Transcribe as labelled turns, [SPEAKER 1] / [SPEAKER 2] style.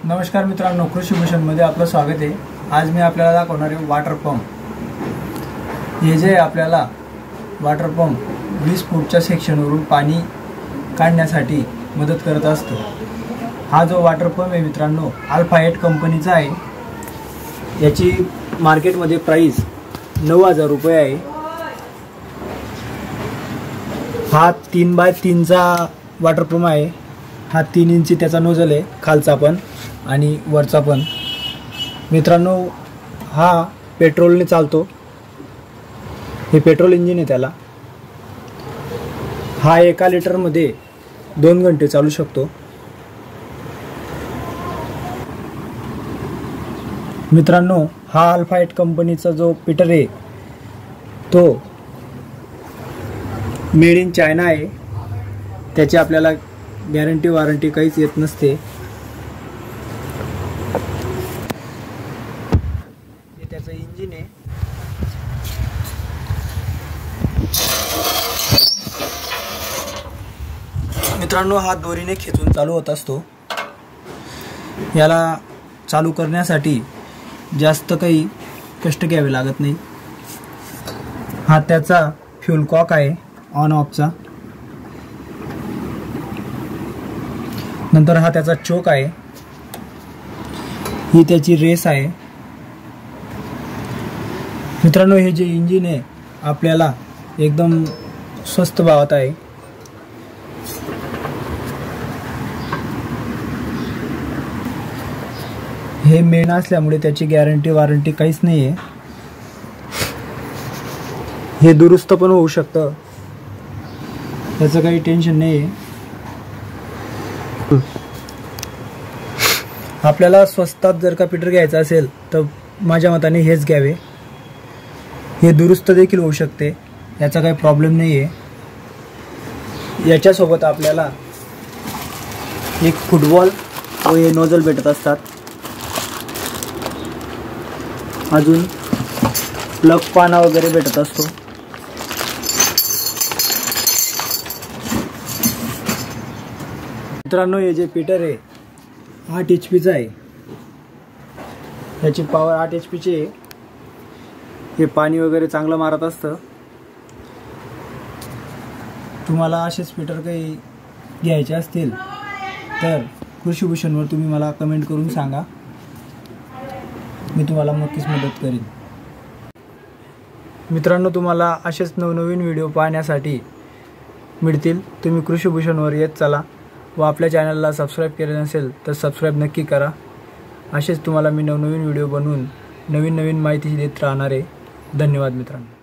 [SPEAKER 1] नमस्कार मित्रांनो, कृषी भूषणमध्ये आपलं स्वागत आहे। आज मी आपल्याला दाखवणार आहे वॉटर पंप। हे जे आपल्याला वॉटर पंप 20 फूटच्या सेक्शनवरून पाणी काढण्यासाठी मदत करत असतो। हा जो वॉटर पंप आहे मित्रांनो, अल्फा 8 कंपनीचा आहे। याची मार्केटमध्ये प्राइस 9000 रुपये आहे। हा 3x3 चा वॉटर पंप आहे। हा 3 इंची त्याचा नोजल आहे, खालचा पण आणि वरचा पण। मित्रांनो, हा पेट्रोलने चालतो। हे पेट्रोल इंजिन आहे त्याला। हा 1 लिटरमध्ये 2 घंटे चालू शकतो। मित्रांनो, हा अल्फा 8 कंपनीचा जो पीटर आहे तो मेड इन चायना आहे। त्याची आपल्याला गॅरंटी वॉरंटी काहीच येत नसते। हे त्याचं इंजिन आहे। मित्रांनो, हा दोरीने खेचून चालू होत असतो। याला चालू करण्यासाठी जास्त काही कष्ट घ्यावे लागत नाही। हा त्याचा फ्यूल कॉक आहे ऑन ऑफचा। नंतर हा त्याचा चोक आहे। ही त्याची रेस आहे। मित्रांनो, हे जे इंजिन आहे आपल्याला एकदम स्वस्त भावात आहे। हे मेन असल्यामुळे त्याची गॅरंटी वॉरंटी काहीच नाही आहे। हे दुरुस्त पण होऊ शकतं, त्याचं काही टेन्शन नाही आहे। आपल्याला स्वस्तात जर का पीटर घ्यायचा असेल तर माझ्या मताने हेच घ्यावे। हे दुरुस्त देखील होऊ शकते, याचा काही प्रॉब्लेम नाही आहे। याच्यासोबत आपल्याला एक फुटबॉल व हे नोजल भेटत असतात। अजून प्लग पाना वगैरे भेटत असतो। मित्रांनो, हे जे पीटर आहे 8 HP आहे। याची पॉवर 8 HP ची आहे। हे पाणी वगैरे चांगलं मारत असतं। तुम्हाला असेच पीटर काही घ्यायचे असतील तर कृषी भूषणवर तुम्ही मला कमेंट करून सांगा, मी तुम्हाला नक्कीच मदत करेन। मित्रांनो, तुम्हाला असेच नवनवीन व्हिडिओ पाहण्यासाठी मिळतील। तुम्ही कृषी भूषणवर येत चला व आपल्या चॅनलला सबस्क्राईब केले नसेल तर सबस्क्राईब नक्की करा। असेच तुम्हाला मी नवनवीन व्हिडिओ बनवून नवीन माहिती देत राहणार आहे। धन्यवाद मित्रांनो।